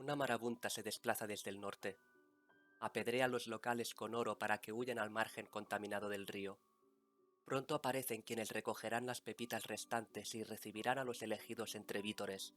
Una marabunta se desplaza desde el norte. Apedrea a los locales con oro para que huyan al margen contaminado del río. Pronto aparecen quienes recogerán las pepitas restantes y recibirán a los elegidos entre vítores.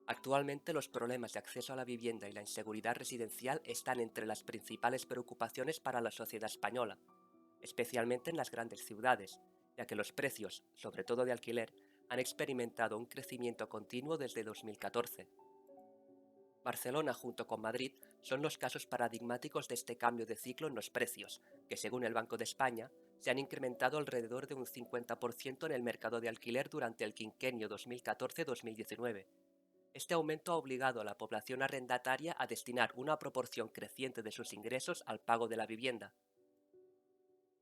Actualmente los problemas de acceso a la vivienda y la inseguridad residencial están entre las principales preocupaciones para la sociedad española, especialmente en las grandes ciudades, ya que los precios, sobre todo de alquiler, han experimentado un crecimiento continuo desde 2014. Barcelona junto con Madrid son los casos paradigmáticos de este cambio de ciclo en los precios, que según el Banco de España se han incrementado alrededor de un 50% en el mercado de alquiler durante el quinquenio 2014-2019. Este aumento ha obligado a la población arrendataria a destinar una proporción creciente de sus ingresos al pago de la vivienda.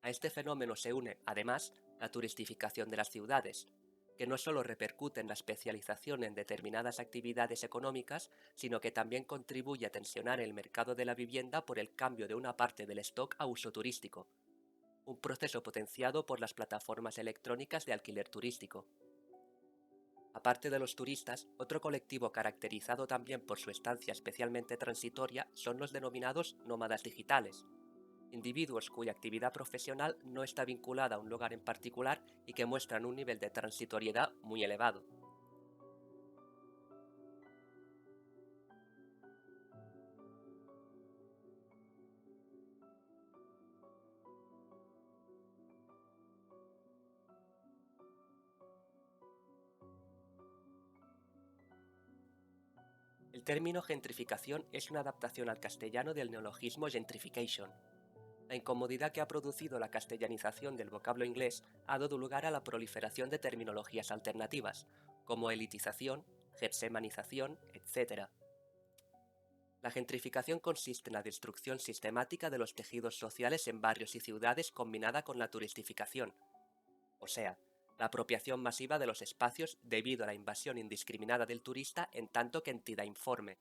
A este fenómeno se une, además, la turistificación de las ciudades, que no solo repercute en la especialización en determinadas actividades económicas, sino que también contribuye a tensionar el mercado de la vivienda por el cambio de una parte del stock a uso turístico, un proceso potenciado por las plataformas electrónicas de alquiler turístico. Aparte de los turistas, otro colectivo caracterizado también por su estancia especialmente transitoria son los denominados nómadas digitales, individuos cuya actividad profesional no está vinculada a un lugar en particular y que muestran un nivel de transitoriedad muy elevado. El término gentrificación es una adaptación al castellano del neologismo gentrification. La incomodidad que ha producido la castellanización del vocablo inglés ha dado lugar a la proliferación de terminologías alternativas, como elitización, getsemanización, etc. La gentrificación consiste en la destrucción sistemática de los tejidos sociales en barrios y ciudades combinada con la turistificación, o sea, la apropiación masiva de los espacios debido a la invasión indiscriminada del turista en tanto que entidad informe.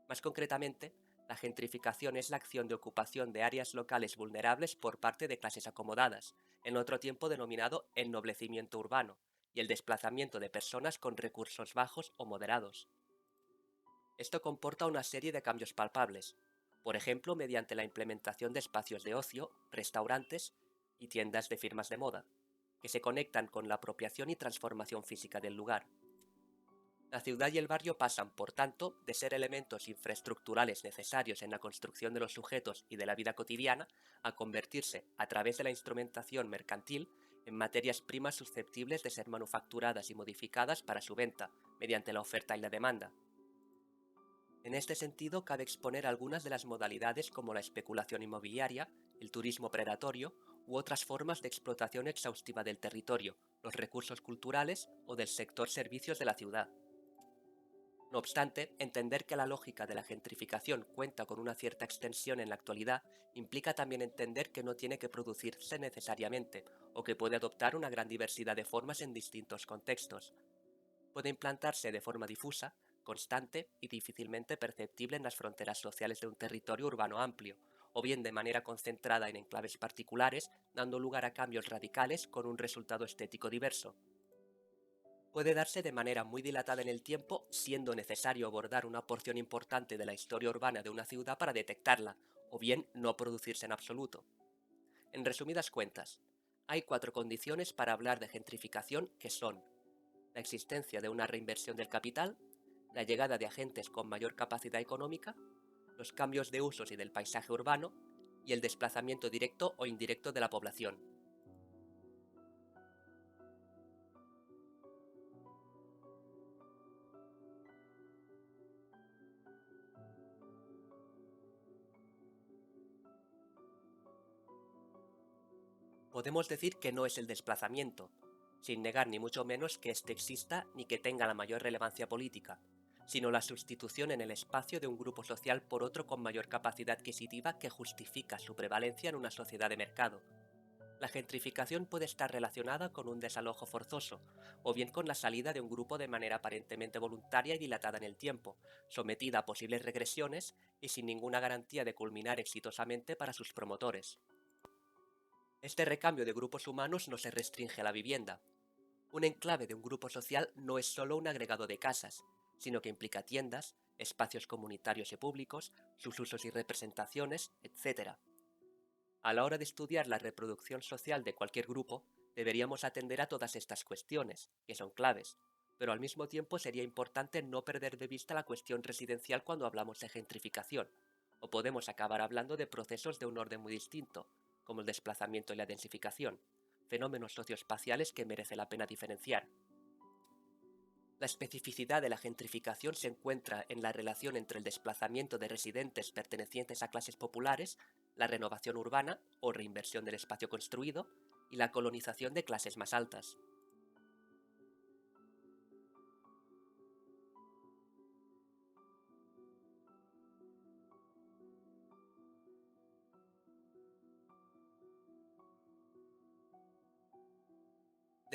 Más concretamente, la gentrificación es la acción de ocupación de áreas locales vulnerables por parte de clases acomodadas, en otro tiempo denominado ennoblecimiento urbano, y el desplazamiento de personas con recursos bajos o moderados. Esto comporta una serie de cambios palpables, por ejemplo mediante la implementación de espacios de ocio, restaurantes y tiendas de firmas de moda, que se conectan con la apropiación y transformación física del lugar. La ciudad y el barrio pasan, por tanto, de ser elementos infraestructurales necesarios en la construcción de los sujetos y de la vida cotidiana, a convertirse, a través de la instrumentación mercantil, en materias primas susceptibles de ser manufacturadas y modificadas para su venta, mediante la oferta y la demanda. En este sentido, cabe exponer algunas de las modalidades como la especulación inmobiliaria, el turismo predatorio u otras formas de explotación exhaustiva del territorio, los recursos culturales o del sector servicios de la ciudad. No obstante, entender que la lógica de la gentrificación cuenta con una cierta extensión en la actualidad implica también entender que no tiene que producirse necesariamente, o que puede adoptar una gran diversidad de formas en distintos contextos. Puede implantarse de forma difusa, constante y difícilmente perceptible en las fronteras sociales de un territorio urbano amplio, o bien de manera concentrada en enclaves particulares, dando lugar a cambios radicales con un resultado estético diverso. Puede darse de manera muy dilatada en el tiempo, siendo necesario abordar una porción importante de la historia urbana de una ciudad para detectarla, o bien no producirse en absoluto. En resumidas cuentas, hay cuatro condiciones para hablar de gentrificación que son la existencia de una reinversión del capital, la llegada de agentes con mayor capacidad económica, los cambios de usos y del paisaje urbano, y el desplazamiento directo o indirecto de la población. Podemos decir que no es el desplazamiento, sin negar ni mucho menos que éste exista ni que tenga la mayor relevancia política, sino la sustitución en el espacio de un grupo social por otro con mayor capacidad adquisitiva que justifica su prevalencia en una sociedad de mercado. La gentrificación puede estar relacionada con un desalojo forzoso, o bien con la salida de un grupo de manera aparentemente voluntaria y dilatada en el tiempo, sometida a posibles regresiones y sin ninguna garantía de culminar exitosamente para sus promotores. Este recambio de grupos humanos no se restringe a la vivienda. Un enclave de un grupo social no es solo un agregado de casas, sino que implica tiendas, espacios comunitarios y públicos, sus usos y representaciones, etc. A la hora de estudiar la reproducción social de cualquier grupo, deberíamos atender a todas estas cuestiones, que son claves, pero al mismo tiempo sería importante no perder de vista la cuestión residencial cuando hablamos de gentrificación, o podemos acabar hablando de procesos de un orden muy distinto, como el desplazamiento y la densificación, fenómenos socioespaciales que merece la pena diferenciar. La especificidad de la gentrificación se encuentra en la relación entre el desplazamiento de residentes pertenecientes a clases populares, la renovación urbana o reinversión del espacio construido, y la colonización de clases más altas.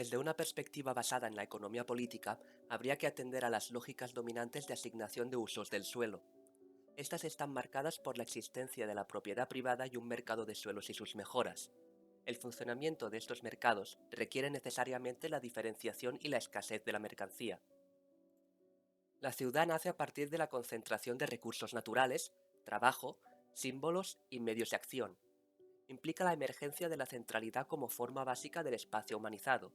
Desde una perspectiva basada en la economía política, habría que atender a las lógicas dominantes de asignación de usos del suelo. Estas están marcadas por la existencia de la propiedad privada y un mercado de suelos y sus mejoras. El funcionamiento de estos mercados requiere necesariamente la diferenciación y la escasez de la mercancía. La ciudad nace a partir de la concentración de recursos naturales, trabajo, símbolos y medios de acción. Implica la emergencia de la centralidad como forma básica del espacio humanizado.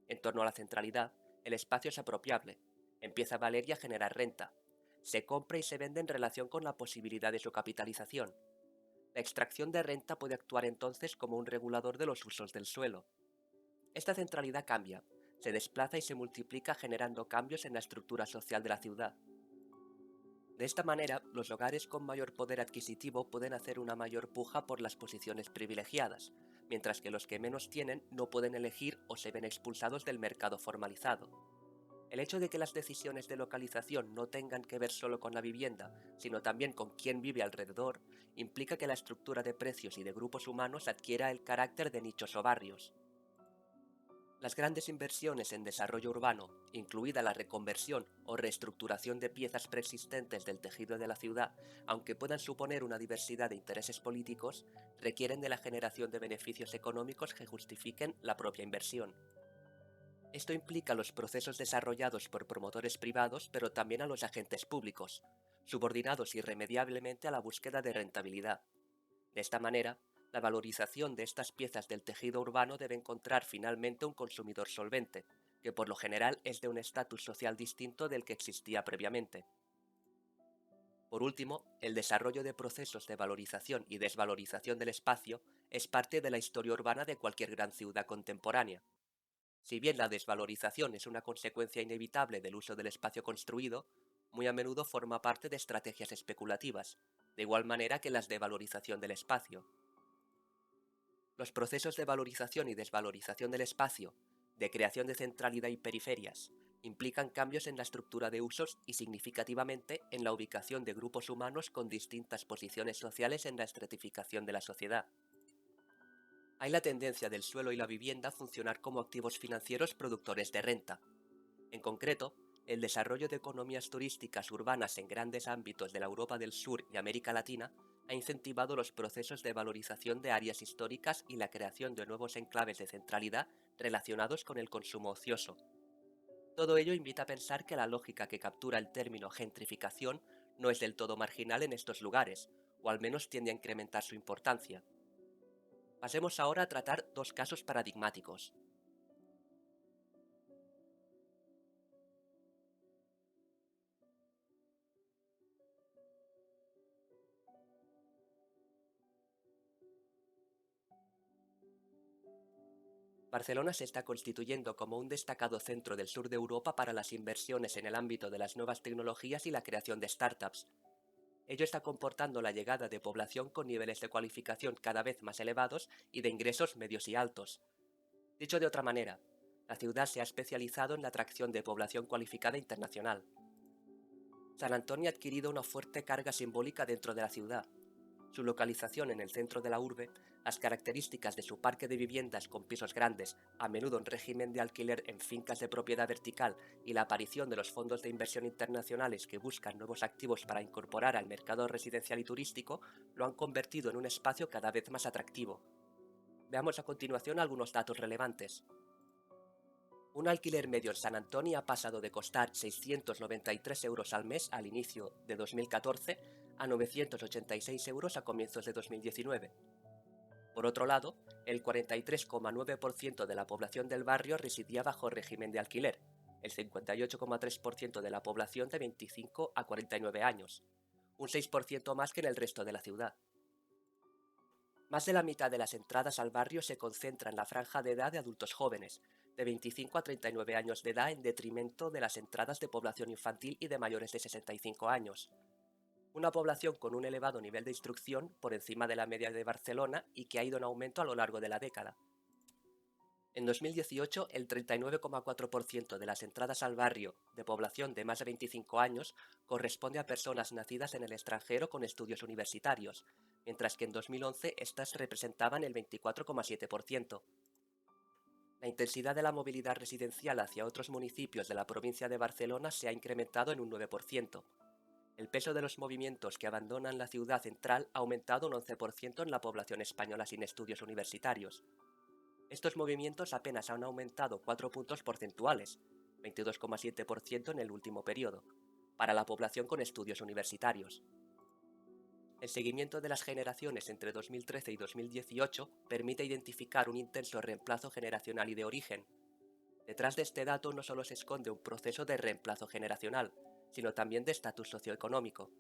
En torno a la centralidad, el espacio es apropiable, empieza a valer y a generar renta. Se compra y se vende en relación con la posibilidad de su capitalización. La extracción de renta puede actuar entonces como un regulador de los usos del suelo. Esta centralidad cambia, se desplaza y se multiplica generando cambios en la estructura social de la ciudad. De esta manera, los hogares con mayor poder adquisitivo pueden hacer una mayor puja por las posiciones privilegiadas, mientras que los que menos tienen no pueden elegir o se ven expulsados del mercado formalizado. El hecho de que las decisiones de localización no tengan que ver solo con la vivienda, sino también con quién vive alrededor, implica que la estructura de precios y de grupos humanos adquiera el carácter de nichos o barrios. Las grandes inversiones en desarrollo urbano, incluida la reconversión o reestructuración de piezas preexistentes del tejido de la ciudad, aunque puedan suponer una diversidad de intereses políticos, requieren de la generación de beneficios económicos que justifiquen la propia inversión. Esto implica los procesos desarrollados por promotores privados, pero también a los agentes públicos, subordinados irremediablemente a la búsqueda de rentabilidad. De esta manera, la valorización de estas piezas del tejido urbano debe encontrar finalmente un consumidor solvente, que por lo general es de un estatus social distinto del que existía previamente. Por último, el desarrollo de procesos de valorización y desvalorización del espacio es parte de la historia urbana de cualquier gran ciudad contemporánea. Si bien la desvalorización es una consecuencia inevitable del uso del espacio construido, muy a menudo forma parte de estrategias especulativas, de igual manera que las de valorización del espacio. Los procesos de valorización y desvalorización del espacio, de creación de centralidad y periferias, implican cambios en la estructura de usos y significativamente en la ubicación de grupos humanos con distintas posiciones sociales en la estratificación de la sociedad. Hay la tendencia del suelo y la vivienda a funcionar como activos financieros productores de renta. En concreto, el desarrollo de economías turísticas urbanas en grandes ámbitos de la Europa del Sur y América Latina ha incentivado los procesos de valorización de áreas históricas y la creación de nuevos enclaves de centralidad relacionados con el consumo ocioso. Todo ello invita a pensar que la lógica que captura el término gentrificación no es del todo marginal en estos lugares, o al menos tiende a incrementar su importancia. Pasemos ahora a tratar dos casos paradigmáticos. Barcelona se está constituyendo como un destacado centro del sur de Europa para las inversiones en el ámbito de las nuevas tecnologías y la creación de startups. Ello está comportando la llegada de población con niveles de cualificación cada vez más elevados y de ingresos medios y altos. Dicho de otra manera, la ciudad se ha especializado en la atracción de población cualificada internacional. San Antonio ha adquirido una fuerte carga simbólica dentro de la ciudad. Su localización en el centro de la urbe, las características de su parque de viviendas con pisos grandes, a menudo en régimen de alquiler en fincas de propiedad vertical, y la aparición de los fondos de inversión internacionales que buscan nuevos activos para incorporar al mercado residencial y turístico, lo han convertido en un espacio cada vez más atractivo. Veamos a continuación algunos datos relevantes. Un alquiler medio en San Antonio ha pasado de costar 693 euros al mes al inicio de 2014 a 986 euros a comienzos de 2019. Por otro lado, el 43,9% de la población del barrio residía bajo régimen de alquiler, el 58,3% de la población de 25 a 49 años, un 6% más que en el resto de la ciudad. Más de la mitad de las entradas al barrio se concentra en la franja de edad de adultos jóvenes, de 25 a 39 años de edad, en detrimento de las entradas de población infantil y de mayores de 65 años. Una población con un elevado nivel de instrucción por encima de la media de Barcelona y que ha ido en aumento a lo largo de la década. En 2018, el 39,4% de las entradas al barrio de población de más de 25 años corresponde a personas nacidas en el extranjero con estudios universitarios, mientras que en 2011 estas representaban el 24,7%. La intensidad de la movilidad residencial hacia otros municipios de la provincia de Barcelona se ha incrementado en un 9%. El peso de los movimientos que abandonan la ciudad central ha aumentado un 11% en la población española sin estudios universitarios. Estos movimientos apenas han aumentado 4 puntos porcentuales, 22,7% en el último periodo, para la población con estudios universitarios. El seguimiento de las generaciones entre 2013 y 2018 permite identificar un intenso reemplazo generacional y de origen. Detrás de este dato no solo se esconde un proceso de reemplazo generacional, sino también de estatus socioeconómico.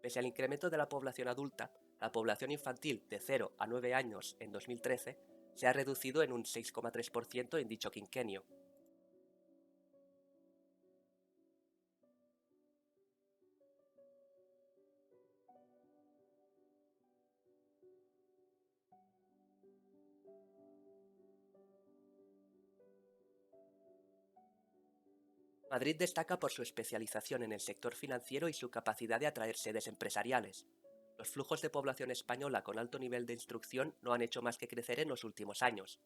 Pese al incremento de la población adulta, la población infantil de 0 a 9 años en 2013 se ha reducido en un 6,3% en dicho quinquenio. Madrid destaca por su especialización en el sector financiero y su capacidad de atraer sedes empresariales. Los flujos de población española con alto nivel de instrucción no han hecho más que crecer en los últimos años.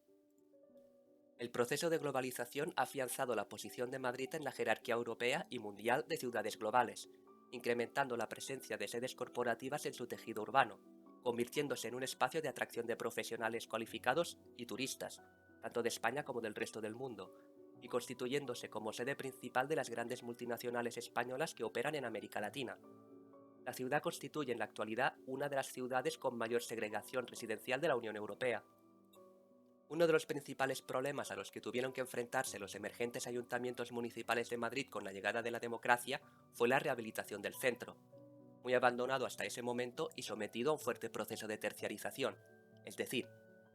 El proceso de globalización ha afianzado la posición de Madrid en la jerarquía europea y mundial de ciudades globales, incrementando la presencia de sedes corporativas en su tejido urbano, convirtiéndose en un espacio de atracción de profesionales cualificados y turistas, tanto de España como del resto del mundo, y constituyéndose como sede principal de las grandes multinacionales españolas que operan en América Latina. La ciudad constituye en la actualidad una de las ciudades con mayor segregación residencial de la Unión Europea. Uno de los principales problemas a los que tuvieron que enfrentarse los emergentes ayuntamientos municipales de Madrid con la llegada de la democracia fue la rehabilitación del centro, muy abandonado hasta ese momento y sometido a un fuerte proceso de terciarización, es decir,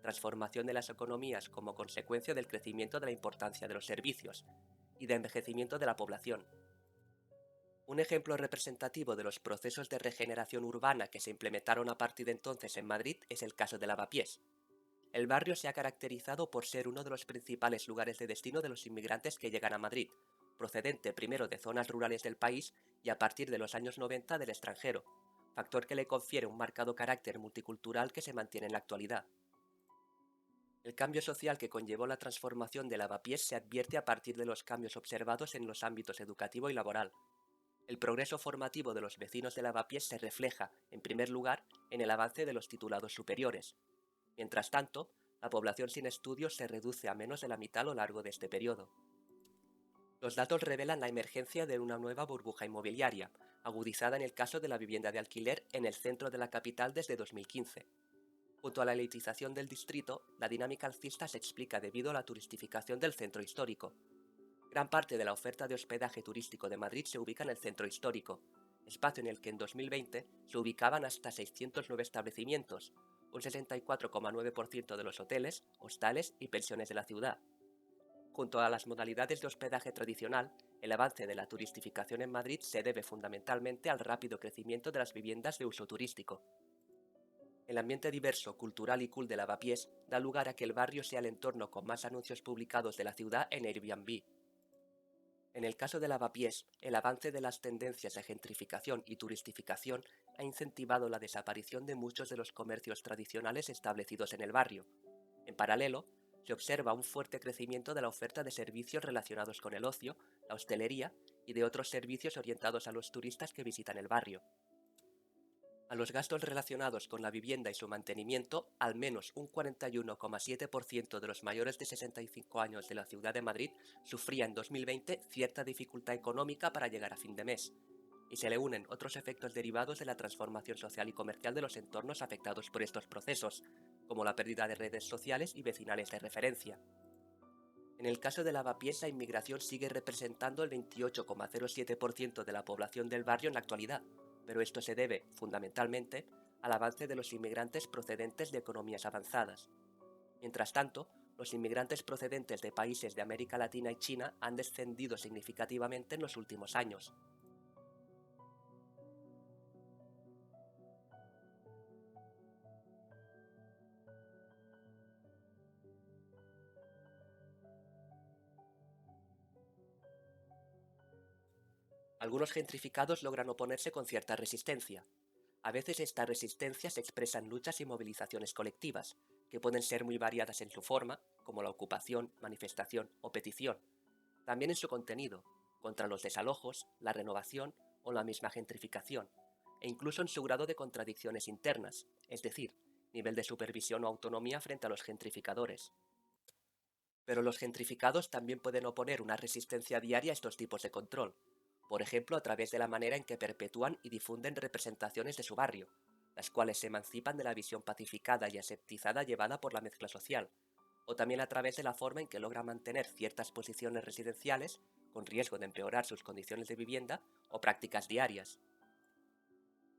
transformación de las economías como consecuencia del crecimiento de la importancia de los servicios y de envejecimiento de la población. Un ejemplo representativo de los procesos de regeneración urbana que se implementaron a partir de entonces en Madrid es el caso de Lavapiés. El barrio se ha caracterizado por ser uno de los principales lugares de destino de los inmigrantes que llegan a Madrid, procedente primero de zonas rurales del país y a partir de los años 90 del extranjero, factor que le confiere un marcado carácter multicultural que se mantiene en la actualidad. El cambio social que conllevó la transformación de Lavapiés se advierte a partir de los cambios observados en los ámbitos educativo y laboral. El progreso formativo de los vecinos de Lavapiés se refleja, en primer lugar, en el avance de los titulados superiores. Mientras tanto, la población sin estudios se reduce a menos de la mitad a lo largo de este periodo. Los datos revelan la emergencia de una nueva burbuja inmobiliaria, agudizada en el caso de la vivienda de alquiler en el centro de la capital desde 2015. Junto a la elitización del distrito, la dinámica alcista se explica debido a la turistificación del centro histórico. Gran parte de la oferta de hospedaje turístico de Madrid se ubica en el centro histórico, espacio en el que en 2020 se ubicaban hasta 609 establecimientos, un 64,9% de los hoteles, hostales y pensiones de la ciudad. Junto a las modalidades de hospedaje tradicional, el avance de la turistificación en Madrid se debe fundamentalmente al rápido crecimiento de las viviendas de uso turístico. El ambiente diverso, cultural y cool de Lavapiés da lugar a que el barrio sea el entorno con más anuncios publicados de la ciudad en Airbnb. En el caso de Lavapiés, el avance de las tendencias de gentrificación y turistificación ha incentivado la desaparición de muchos de los comercios tradicionales establecidos en el barrio. En paralelo, se observa un fuerte crecimiento de la oferta de servicios relacionados con el ocio, la hostelería y de otros servicios orientados a los turistas que visitan el barrio. A los gastos relacionados con la vivienda y su mantenimiento, al menos un 41,7% de los mayores de 65 años de la ciudad de Madrid sufría en 2020 cierta dificultad económica para llegar a fin de mes, y se le unen otros efectos derivados de la transformación social y comercial de los entornos afectados por estos procesos, como la pérdida de redes sociales y vecinales de referencia. En el caso de Lavapiés, la inmigración sigue representando el 28,07% de la población del barrio en la actualidad, pero esto se debe, fundamentalmente, al avance de los inmigrantes procedentes de economías avanzadas. Mientras tanto, los inmigrantes procedentes de países de América Latina y China han descendido significativamente en los últimos años. Algunos gentrificados logran oponerse con cierta resistencia. A veces esta resistencia se expresa en luchas y movilizaciones colectivas, que pueden ser muy variadas en su forma, como la ocupación, manifestación o petición, también en su contenido, contra los desalojos, la renovación o la misma gentrificación, e incluso en su grado de contradicciones internas, es decir, nivel de supervisión o autonomía frente a los gentrificadores. Pero los gentrificados también pueden oponer una resistencia diaria a estos tipos de control, por ejemplo a través de la manera en que perpetúan y difunden representaciones de su barrio, las cuales se emancipan de la visión pacificada y aseptizada llevada por la mezcla social, o también a través de la forma en que logra mantener ciertas posiciones residenciales, con riesgo de empeorar sus condiciones de vivienda o prácticas diarias.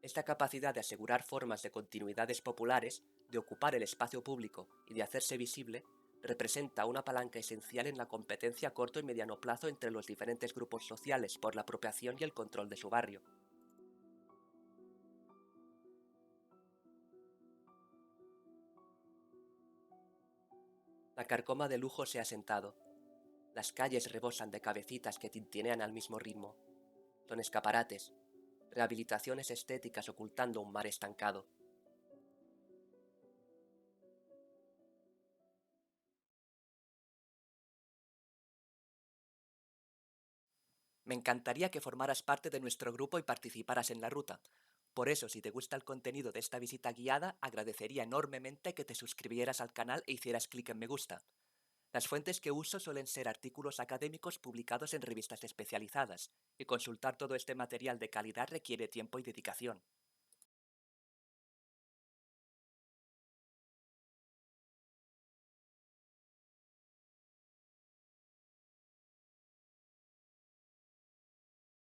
Esta capacidad de asegurar formas de continuidades populares, de ocupar el espacio público y de hacerse visible, representa una palanca esencial en la competencia a corto y mediano plazo entre los diferentes grupos sociales por la apropiación y el control de su barrio. La carcoma de lujo se ha sentado. Las calles rebosan de cabecitas que tintinean al mismo ritmo. Son escaparates, rehabilitaciones estéticas ocultando un mar estancado. Me encantaría que formaras parte de nuestro grupo y participaras en la ruta. Por eso, si te gusta el contenido de esta visita guiada, agradecería enormemente que te suscribieras al canal e hicieras clic en me gusta. Las fuentes que uso suelen ser artículos académicos publicados en revistas especializadas, y consultar todo este material de calidad requiere tiempo y dedicación.